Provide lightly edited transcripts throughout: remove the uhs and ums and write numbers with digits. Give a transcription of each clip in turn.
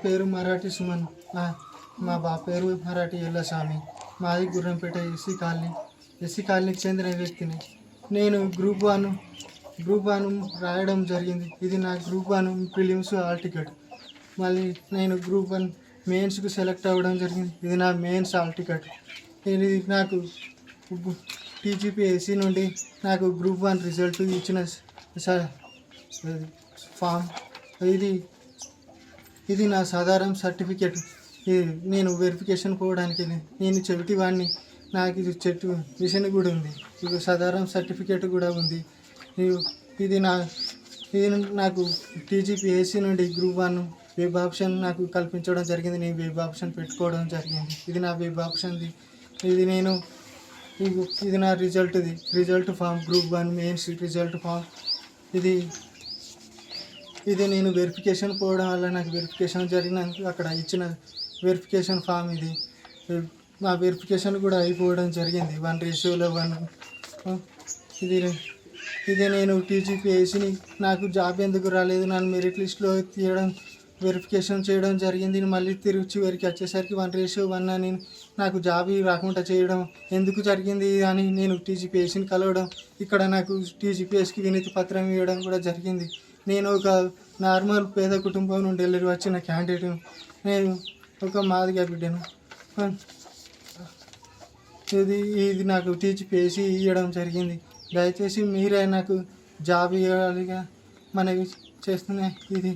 పేరు మరాఠీ సుమన్. మా బాబు పేరు మరాఠీ ఎల్లస్వామి. మాది గుర్రంపేట ఎస్సీ కాలనీకి చెందిన వ్యక్తిని. నేను గ్రూప్ వన్ రాయడం జరిగింది. ఇది నా గ్రూప్ 1 ప్రిలిమ్స్ హాల్ టికెట్. మళ్ళీ నేను గ్రూప్ 1 మెయిన్స్కి సెలెక్ట్ అవ్వడం జరిగింది. ఇది నా మెయిన్స్ హాల్ టికెట్. ఇది నాకు టీజీపీఎస్సీ నుండి నాకు గ్రూప్ 1 రిజల్ట్ ఇచ్చిన ఫామ్. ఇది నా సాధారణ సర్టిఫికేట్. నేను వెరిఫికేషన్ పోవడానికి నేను చెవిటి వాడిని. నాకు ఇది విషయం కూడా ఉంది. ఇది సాధారణ సర్టిఫికేట్ కూడా ఉంది. ఇది నాకు టీజీపీఎస్సీ నుండి గ్రూప్ 1 వెబ్ ఆప్షన్ నాకు కల్పించడం జరిగింది. నేను వెబ్ ఆప్షన్ పెట్టుకోవడం జరిగింది. ఇది నా వెబ్ ఆప్షన్ది. ఇది నా result form, group 1 mains result form. ఇది నేను వెరిఫికేషన్ పోవడం వల్ల నాకు వెరిఫికేషన్ జరిగినందుకు అక్కడ ఇచ్చిన వెరిఫికేషన్ ఫామ్. మా వెరిఫికేషన్ కూడా అయిపోవడం జరిగింది 1:1. ఇది నేను టీజీపీఎస్సీని నాకు జాబ్ ఎందుకు రాలేదు, నన్ను మెరిట్ లిస్ట్లో వెరిఫికేషన్ చేయడం జరిగింది. మళ్ళీ తిరిగి చివరికి వచ్చేసరికి 1:1 అని నాకు జాబ్ రాకుండా చేయడం ఎందుకు జరిగింది అని నేను టీజీపీఎస్సీని కలవడం, ఇక్కడ నాకు టీజీపీఎస్సీకి వినతి పత్రం ఇవ్వడం కూడా జరిగింది. నేను ఒక నార్మల్ పేద కుటుంబం నుండి వెళ్ళి వచ్చిన క్యాండిడేట్ను. నేను ఒక మాదిగా బిడ్డను. ఇది నాకు టీజీపీఎస్సీ ఇవ్వడం జరిగింది. దయచేసి మీరే నాకు జాబ్ ఇవ్వాలిగా మనవి చేస్తున్నాయి.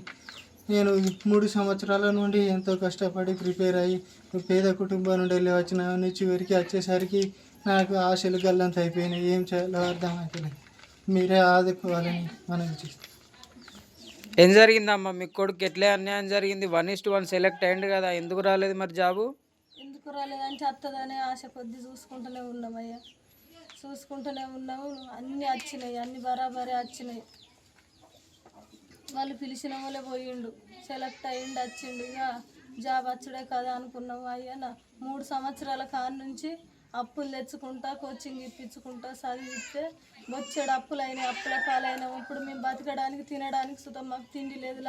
నేను 3 సంవత్సరాల నుండి ఎంతో కష్టపడి ప్రిపేర్ అయ్యి పేద కుటుంబం నుండి వెళ్ళి వచ్చిన చివరికి వచ్చేసరికి నాకు ఆశలు గల్లంత అయిపోయినాయి. ఏం చేయాలో అర్థం అవుతలేదు. మీరే ఆదుకోవాలని మనవి చేస్తాను. ఏం జరిగిందమ్మా మీ కొడుకు? ఎట్లే అన్యాయం జరిగింది? 1:1 సెలెక్ట్ అయ్యిండు కదా, ఎందుకు రాలేదు మరి జాబు? ఎందుకు రాలేదంటే వస్తుందనే ఆశ కొద్ది చూసుకుంటూనే ఉన్నామయ్యా. చూసుకుంటూనే ఉన్నాము. అన్నీ వచ్చినాయి, అన్నీ బరాబరే వచ్చినాయి. వాళ్ళు పిలిచిన వాళ్ళే పోయిండు, సెలెక్ట్ అయ్యిండు, వచ్చిండు. ఇక జాబ్ వచ్చుడే కదా అనుకున్నాము. అయ్యా 3 సంవత్సరాల కాడి నుంచి అప్పులు తెచ్చుకుంటా, కోచింగ్ ఇప్పించుకుంటా చదివిస్తే వచ్చాడు అప్పుల పాలైనాం. ఇప్పుడు మేము బతకడానికి తినడానికి సుతం మాకు తిండి లేదు.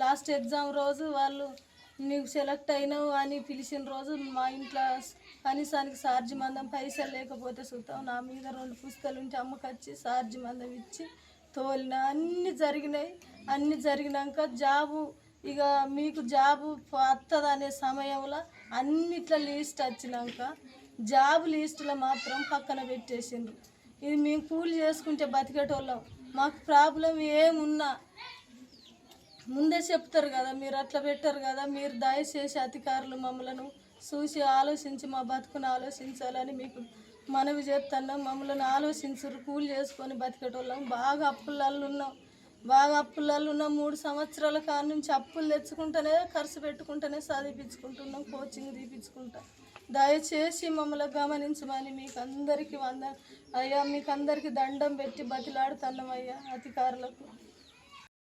లాస్ట్ ఎగ్జామ్ రోజు వాళ్ళు నీకు సెలెక్ట్ అయినావు అని పిలిచిన రోజు మా ఇంట్లో కనీసానికి సార్జీ మందం పైసలు లేకపోతే సుతం నా మీద 2 పుస్తకాలు ఉంటే అమ్మకొచ్చి సార్జీ మందం ఇచ్చి తోలిన. అన్నీ జరిగినాక ఇక మీకు జాబు వస్తుంది అనే సమయంలో అన్నిట్ల లిస్ట్ వచ్చినాక జాబ్ లిస్టులో మాత్రం పక్కన పెట్టేసిండ్రు. ఇది మేము కూలి చేసుకుంటే బతికేటోళ్ళం. మాకు ప్రాబ్లం ఏమున్నా ముందే చెప్తారు కదా, మీరు అట్లా పెట్టారు కదా. మీరు దయచేసి అధికారులు మమ్మలను చూసి ఆలోచించి మా బతుకును ఆలోచించాలని మీకు మనవి చేస్తున్నాం. మమ్మల్ని ఆలోచించరు. కూలి చేసుకొని బతికేటోళ్ళం. బాగా అప్పులలో ఉన్నాం. 3 సంవత్సరాల కాడ నుంచి అప్పులు తెచ్చుకుంటేనే ఖర్చు పెట్టుకుంటేనే చదివించుకుంటున్నాం, కోచింగ్ తీపించుకుంటాం. దయచేసి మమ్మల్ని గమనించమని మీకు అందరికీ మీకు అందరికీ దండం పెట్టి బతిలాడుతున్నాం అయ్యా అధికారులకు.